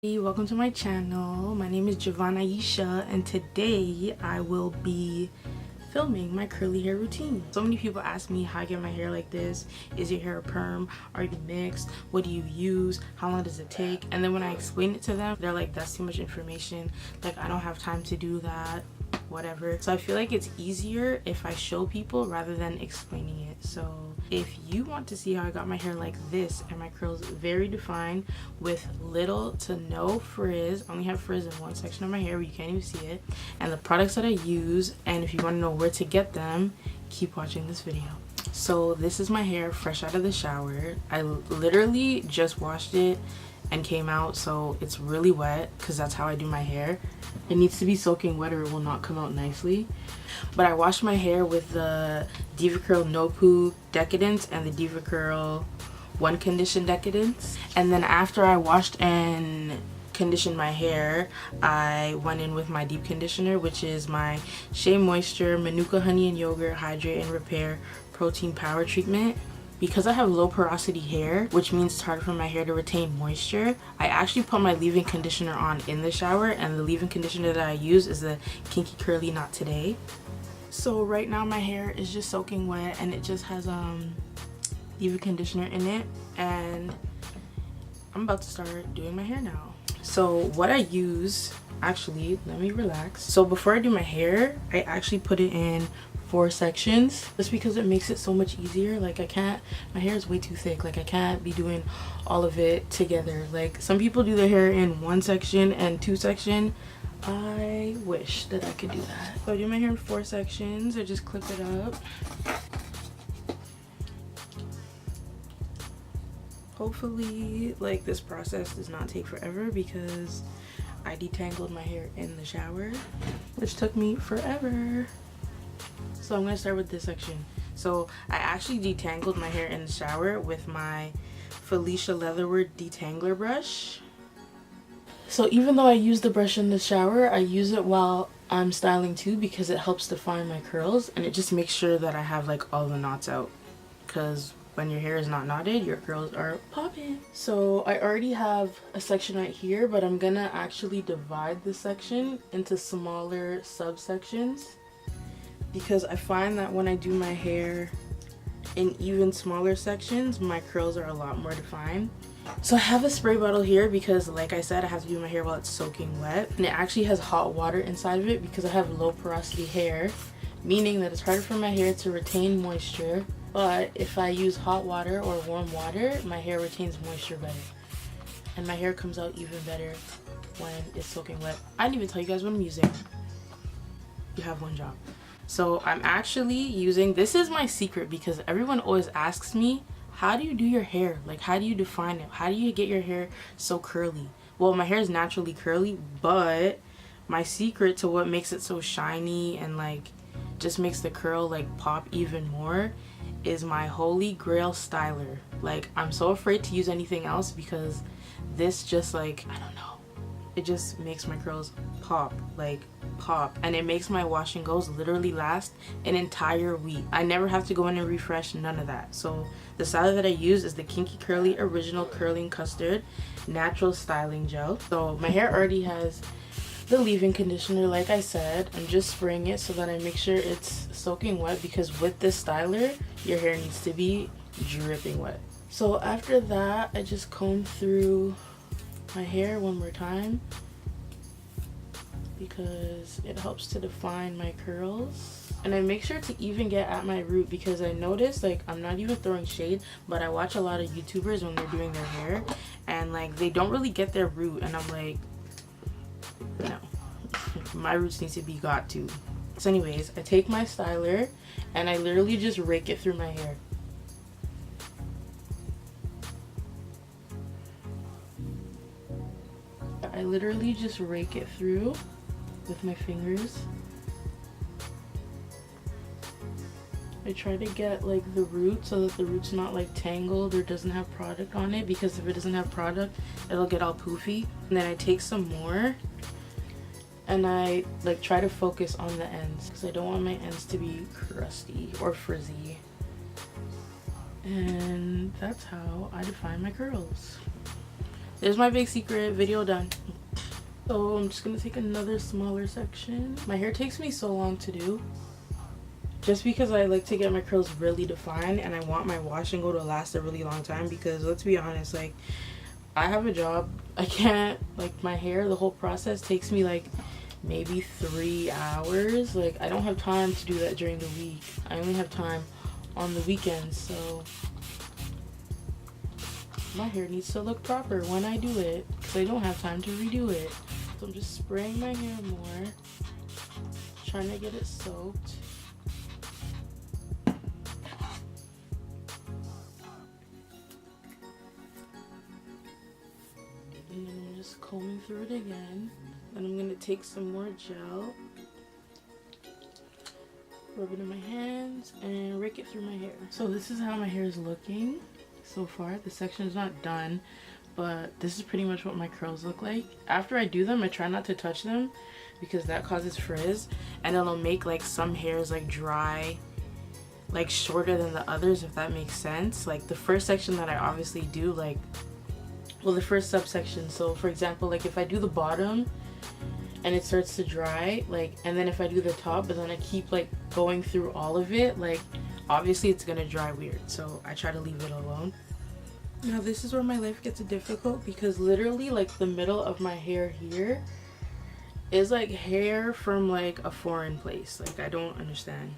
Welcome to my channel. My name is Aisha, and today I will be filming my curly hair routine. So many people ask me how I get my hair like this. Is your hair a perm? Are you mixed? What do you use? How long does it take? And then when I explain it to them, they're like, that's too much information. Like, I don't have time to do that, whatever. So I feel like it's easier if I show people rather than explaining it. So if you want to see how I got my hair like this and my curls very defined with little to no frizz, I only have frizz in one section of my hair where you can't even see it, and the products that I use, and if you want to know where to get them, keep watching this video. So this is my hair fresh out of the shower. I literally just washed it and came out, so it's really wet because that's how I do my hair. It needs to be soaking wet or it will not come out nicely. But I washed my hair with the DevaCurl No-Poo Decadence and the DevaCurl One Condition Decadence. And then after I washed and conditioned my hair, I went in with my deep conditioner, which is my SheaMoisture Manuka Honey and Yogurt Hydrate and Repair Protein Power Treatment. Because I have low porosity hair, which means it's hard for my hair to retain moisture, I actually put my leave-in conditioner on in the shower, and the leave-in conditioner that I use is the Kinky-Curly Not Today. So right now my hair is just soaking wet and it just has leave-in conditioner in it, and I'm about to start doing my hair now. So what I use, actually, let me relax. So before I do my hair, I actually put it in 4 sections just because it makes it so much easier. Like, I can't, my hair is way too thick, like I can't be doing all of it together. Like, some people do their hair in 1 section and 2 section. I wish that I could do that. So I do my hair in 4 sections. I just clip it up. Hopefully, like, this process does not take forever because I detangled my hair in the shower, which took me forever. So I'm gonna start with this section. So I actually detangled my hair in the shower with my Felicia Leatherwood Detangler brush. So even though I use the brush in the shower, I use it while I'm styling too because it helps define my curls and it just makes sure that I have like all the knots out, because when your hair is not knotted, your curls are popping. So I already have a section right here, but I'm gonna actually divide this section into smaller subsections, because I find that when I do my hair in even smaller sections, my curls are a lot more defined. So I have a spray bottle here because, like I said, I have to do my hair while it's soaking wet. And it actually has hot water inside of it because I have low porosity hair, meaning that it's harder for my hair to retain moisture. But if I use hot water or warm water, my hair retains moisture better. And my hair comes out even better when it's soaking wet. I didn't even tell you guys what I'm using. You have one job. So I'm actually using, this is my secret because everyone always asks me, how do you do your hair? Like, how do you define it? How do you get your hair so curly? Well, my hair is naturally curly, but my secret to what makes it so shiny and like just makes the curl like pop even more is my holy grail styler. Like, I'm so afraid to use anything else because this just, like, I don't know, it just makes my curls pop, like pop, and it makes my wash and goes literally last an entire week. I never have to go in and refresh, none of that. So the styler that I use is the Kinky-Curly Original Curling Custard Natural Styling Gel. So my hair already has the leave-in conditioner, like I said. I'm just spraying it so that I make sure it's soaking wet, because with this styler your hair needs to be dripping wet. So after that, I just comb through my hair one more time because it helps to define my curls. And I make sure to even get at my root because I noticed, like, I'm not even throwing shade, but I watch a lot of YouTubers when they're doing their hair and like they don't really get their root, and I'm like, no, my roots need to be got to. So anyways, I take my styler and I literally just rake it through my hair. I literally just rake it through with my fingers. I try to get like the root so that the root's not like tangled or doesn't have product on it, because if it doesn't have product, it'll get all poofy. And then I take some more and I like try to focus on the ends because I don't want my ends to be crusty or frizzy. And that's how I define my curls. There's my big secret. Video done. So I'm just gonna take another smaller section. My hair takes me so long to do, just because I like to get my curls really defined, and I want my wash and go to last a really long time. Because let's be honest, like, I have a job. I can't, like, my hair, the whole process takes me like maybe 3 hours. Like, I don't have time to do that during the week. I only have time on the weekends. So my hair needs to look proper when I do it, because I don't have time to redo it. So I'm just spraying my hair more, trying to get it soaked. And then I'm just combing through it again. Then I'm going to take some more gel, rub it in my hands, and rake it through my hair. So this is how my hair is looking so far. The section is not done, but this is pretty much what my curls look like. After I do them, I try not to touch them because that causes frizz, and it'll make like some hairs like dry, like shorter than the others, if that makes sense. Like the first section that I obviously do, like, well, the first subsection. So for example, like if I do the bottom and it starts to dry, like, and then if I do the top but then I keep like going through all of it, like obviously it's gonna dry weird, so I try to leave it alone. Now this is where my life gets difficult, because literally like the middle of my hair here is like hair from like a foreign place. Like, I don't understand.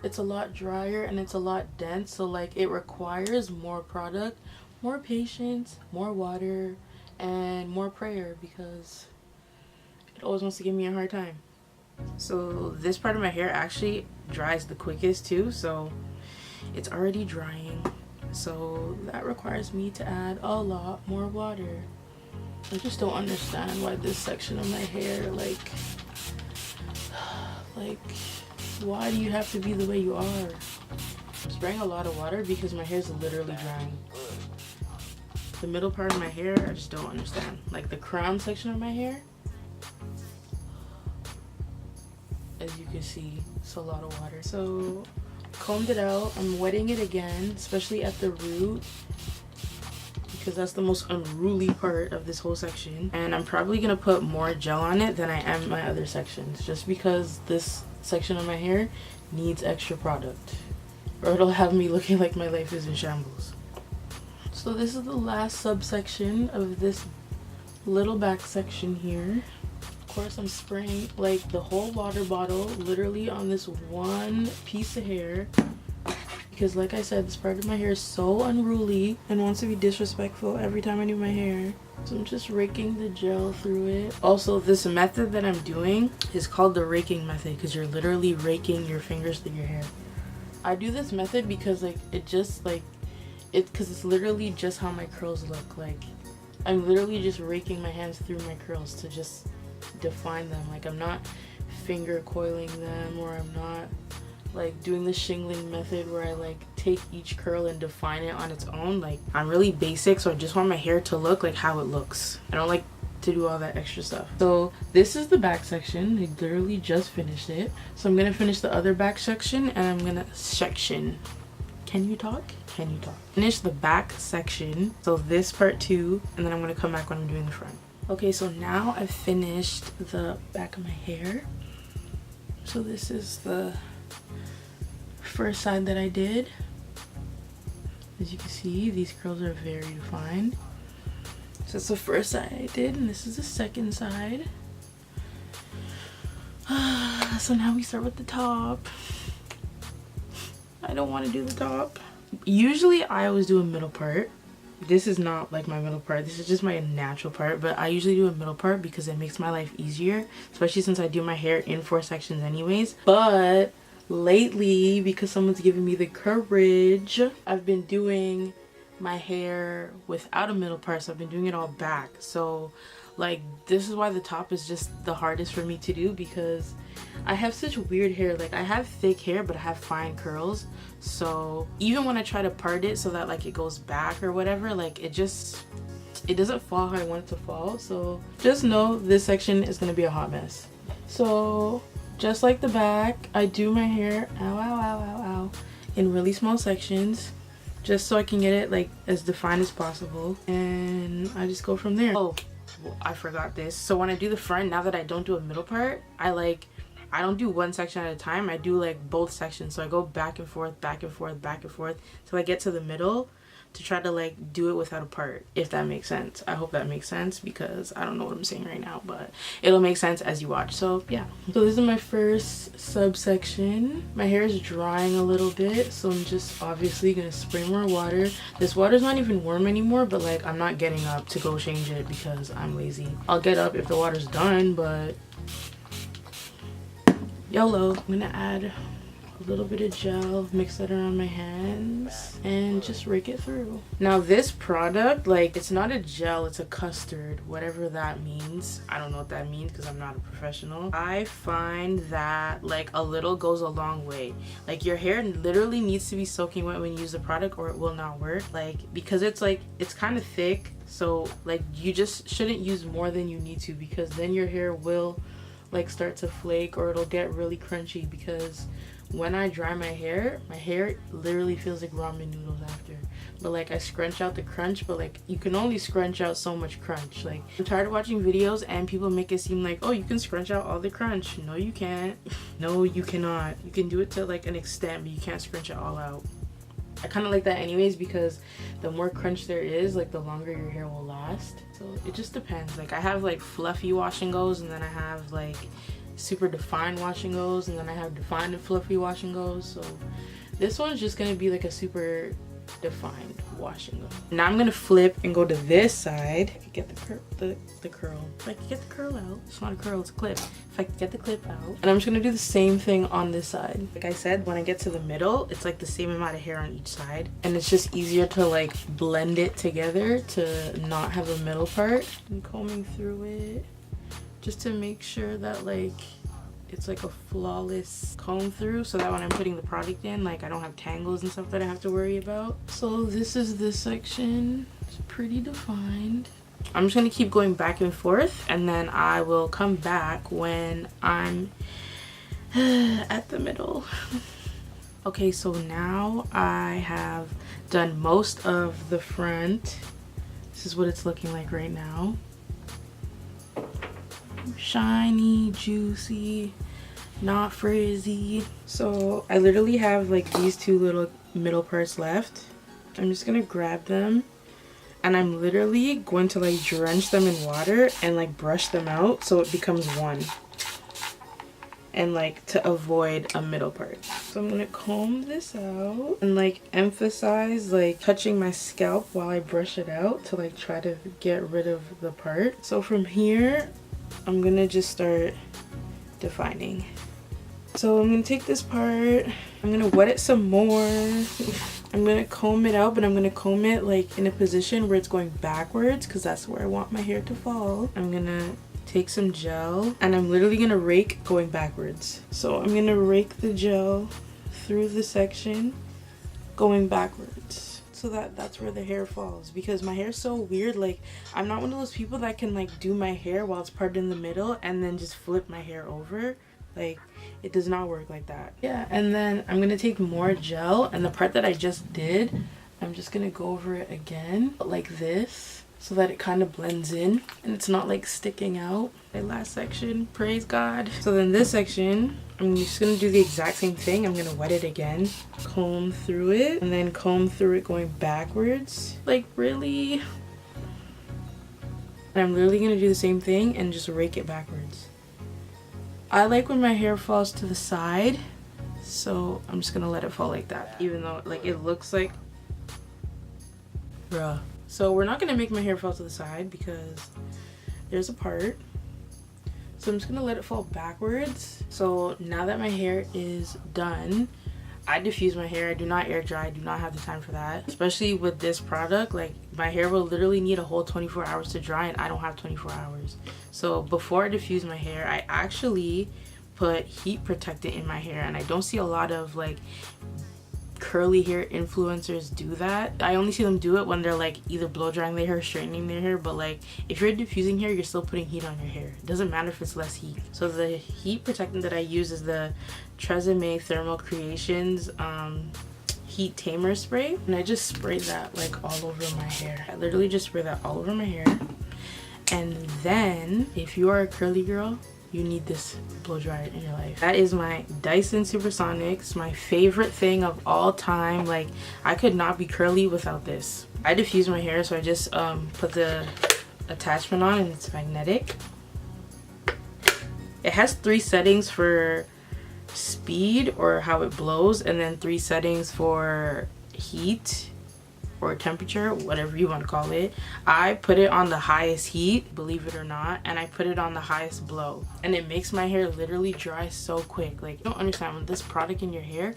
It's a lot drier and it's a lot dense, so like it requires more product, more patience, more water, and more prayer, because it always wants to give me a hard time. So this part of my hair actually dries the quickest too, so it's already drying, so that requires me to add a lot more water. I just don't understand why this section of my hair, like why do you have to be the way you are? I'm spraying a lot of water because my hair is literally drying. The middle part of my hair, I just don't understand. Like the crown section of my hair, as you can see, it's a lot of water. So combed it out. I'm wetting it again, especially at the root, because that's the most unruly part of this whole section. And I'm probably gonna put more gel on it than I am my other sections, just because this section of my hair needs extra product, or it'll have me looking like my life is in shambles. So this is the last subsection of this little back section here. Of course, I'm spraying like the whole water bottle literally on this one piece of hair, because like I said, this part of my hair is so unruly and wants to be disrespectful every time I do my hair. So I'm just raking the gel through it. Also, this method that I'm doing is called the raking method, because you're literally raking your fingers through your hair. I do this method because like it just like because it's literally just how my curls look. Like, I'm literally just raking my hands through my curls to just define them. Like, I'm not finger coiling them, or I'm not like doing the shingling method where I like take each curl and define it on its own. Like, I'm really basic, so I just want my hair to look like how it looks. I don't like to do all that extra stuff. So this is the back section. I literally just finished it, so I'm gonna finish the other back section, and I'm gonna can you talk? Finish the back section, so this part too, and then I'm gonna come back when I'm doing the front. Okay, so now I've finished the back of my hair. So this is the first side that I did. As you can see, these curls are very defined. So that's the first side I did, and this is the second side. So now we start with the top. I don't want to do the top. Usually I always do a middle part. This is not like my middle part, this is just my natural part, but I usually do a middle part because it makes my life easier, especially since I do my hair in 4 sections anyways. But lately, because someone's giving me the courage, I've been doing my hair without a middle part, so I've been doing it all back. So like, this is why the top is just the hardest for me to do, because I have such weird hair. Like, I have thick hair, but I have fine curls, so even when I try to part it so that like it goes back or whatever, like it doesn't fall how I want it to fall. So just know this section is gonna be a hot mess. So just like the back, I do my hair in really small sections, just so I can get it like as defined as possible, and I just go from there. Oh, well, I forgot this. So when I do the front, now that I don't do a middle part, I don't do one section at a time. I do like both sections. So I go back and forth, back and forth, back and forth till I get to the middle, to try to like do it without a part, if that makes sense. I hope that makes sense, because I don't know what I'm saying right now, but it'll make sense as you watch. So yeah, so this is my first subsection. My hair is drying a little bit, so I'm just obviously gonna spray more water. This water's not even warm anymore, but like I'm not getting up to go change it because I'm lazy. I'll get up if the water's done, but YOLO. I'm gonna add a little bit of gel, mix that around my hands, and just rake it through. Now this product, like, it's not a gel, it's a custard, whatever that means. I don't know what that means because I'm not a professional. I find that like a little goes a long way. Like your hair literally needs to be soaking wet when you use the product or it will not work. Like, because it's like, it's kind of thick, so like you just shouldn't use more than you need to, because then your hair will like start to flake or it'll get really crunchy. Because when I dry my hair literally feels like ramen noodles after. But like I scrunch out the crunch, but like you can only scrunch out so much crunch. Like, I'm tired of watching videos and people make it seem like, oh, you can scrunch out all the crunch. No, you can't. No, you cannot. You can do it to like an extent, but you can't scrunch it all out. I kind of like that anyways, because the more crunch there is, like the longer your hair will last. So it just depends. Like I have like fluffy wash and goes, and then I have like super defined wash and goes, and then I have defined and fluffy wash and goes. So this one's just gonna be like a super defined wash and go. Now I'm gonna flip and go to this side. I can get the curl. If I can get the curl out. It's not a curl, it's a clip. If I can get the clip out. And I'm just gonna do the same thing on this side. Like I said, when I get to the middle, it's like the same amount of hair on each side, and it's just easier to like blend it together to not have a middle part. I'm combing through it just to make sure that like it's like a flawless comb through, so that when I'm putting the product in, like I don't have tangles and stuff that I have to worry about. So this is this section. It's pretty defined. I'm just gonna keep going back and forth, and then I will come back when I'm at the middle. Okay, so now I have done most of the front. This is what it's looking like right now. Shiny, juicy, not frizzy. So I literally have like these two little middle parts left. I'm just gonna grab them, and I'm literally going to like drench them in water and like brush them out so it becomes one, and like to avoid a middle part. So I'm gonna comb this out and like emphasize like touching my scalp while I brush it out to like try to get rid of the part. So from here I'm gonna just start defining. So I'm gonna take this part, I'm gonna wet it some more. I'm gonna comb it out, but I'm gonna comb it like in a position where it's going backwards, because that's where I want my hair to fall. I'm gonna take some gel, and I'm literally gonna rake going backwards. So I'm gonna rake the gel through the section going backwards, so that's where the hair falls. Because my hair is so weird, like I'm not one of those people that can like do my hair while it's parted in the middle and then just flip my hair over. Like it does not work like that. Yeah, and then I'm gonna take more gel, and the part that I just did, I'm just gonna go over it again like this, so that it kind of blends in and it's not like sticking out. My last section, praise God. So then this section, I'm just gonna do the exact same thing. I'm gonna wet it again, comb through it, and then comb through it going backwards. Like really? And I'm literally gonna do the same thing and just rake it backwards. I like when my hair falls to the side, so I'm just gonna let it fall like that, even though like it looks like bruh. So we're not gonna make my hair fall to the side because there's a part. So I'm just gonna let it fall backwards. So now that my hair is done, I diffuse my hair. I do not air dry. I do not have the time for that. Especially with this product, like my hair will literally need a whole 24 hours to dry, and I don't have 24 hours. So before I diffuse my hair, I actually put heat protectant in my hair, and I don't see a lot of like curly hair influencers do that. I only see them do it when they're like either blow drying their hair or straightening their hair, but like if you're diffusing hair, you're still putting heat on your hair. It doesn't matter if it's less heat. So the heat protectant that I use is the Tresemme Thermal Creations heat tamer spray, and I just spray that like all over my hair. I literally just spray that all over my hair. And then if you are a curly girl, you need this blow dryer in your life. That is my Dyson Supersonics, my favorite thing of all time. Like, I could not be curly without this. I diffuse my hair, so I just put the attachment on, and it's magnetic. It has 3 settings for speed or how it blows, and then 3 settings for heat or temperature, whatever you want to call it. I put it on the highest heat, believe it or not, and I put it on the highest blow, and it makes my hair literally dry so quick. Like, you don't understand, with this product in your hair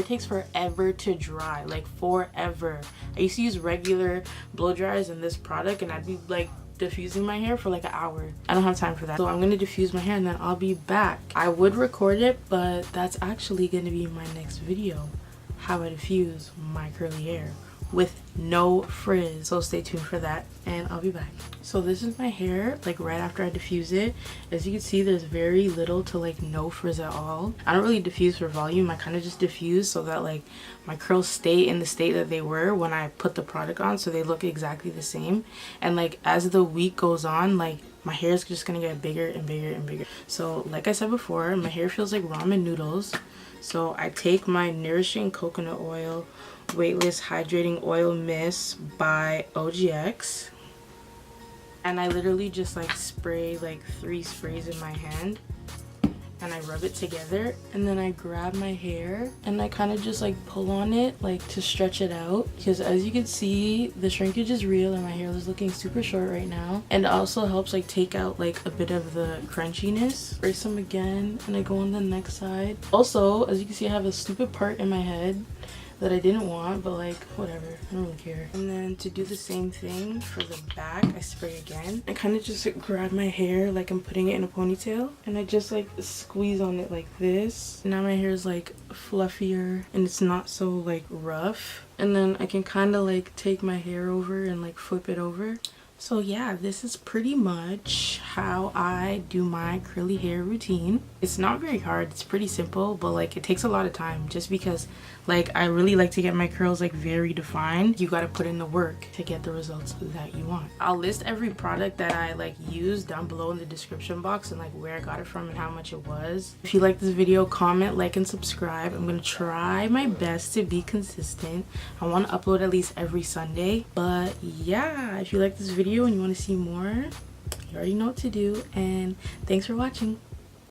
takes forever to dry, like forever. I used to use regular blow dryers and this product, and I'd be like diffusing my hair for like an hour. I don't have time for that, so I'm gonna diffuse my hair and then I'll be back. I would record it, but that's actually gonna be my next video, how I diffuse my curly hair with no frizz. So stay tuned for that, and I'll be back. So this is my hair like right after I diffuse it. As you can see, there's very little to like no frizz at all. I don't really diffuse for volume. I kind of just diffuse so that like my curls stay in the state that they were when I put the product on, so they look exactly the same. And like as the week goes on, like my hair is just gonna get bigger and bigger and bigger. So like I said before, my hair feels like ramen noodles. So I take my Nourishing coconut oil Weightless Hydrating Oil Mist by OGX, and I literally just like spray like 3 sprays in my hand, and I rub it together, and then I grab my hair and I kind of just like pull on it like to stretch it out, because as you can see, the shrinkage is real and my hair is looking super short right now. And it also helps like take out like a bit of the crunchiness. Spray some again, and I go on the next side. Also, as you can see, I have a stupid part in my head that I didn't want, but like whatever, I don't really care. And then to do the same thing for the back, I spray again. I kind of just grab my hair like I'm putting it in a ponytail, and I just like squeeze on it like this. Now my hair is like fluffier and it's not so like rough. And then I can kind of like take my hair over and like flip it over. So yeah, this is pretty much how I do my curly hair routine. It's not very hard, it's pretty simple, but like it takes a lot of time, just because like I really like to get my curls like very defined. You gotta put in the work to get the results that you want. I'll list every product that I like use down below in the description box, and like where I got it from and how much it was. If you like this video, comment, like, and subscribe. I'm gonna try my best to be consistent. I want to upload at least every Sunday. But yeah, if you like this video and you want to see more, you already know what to do, and thanks for watching.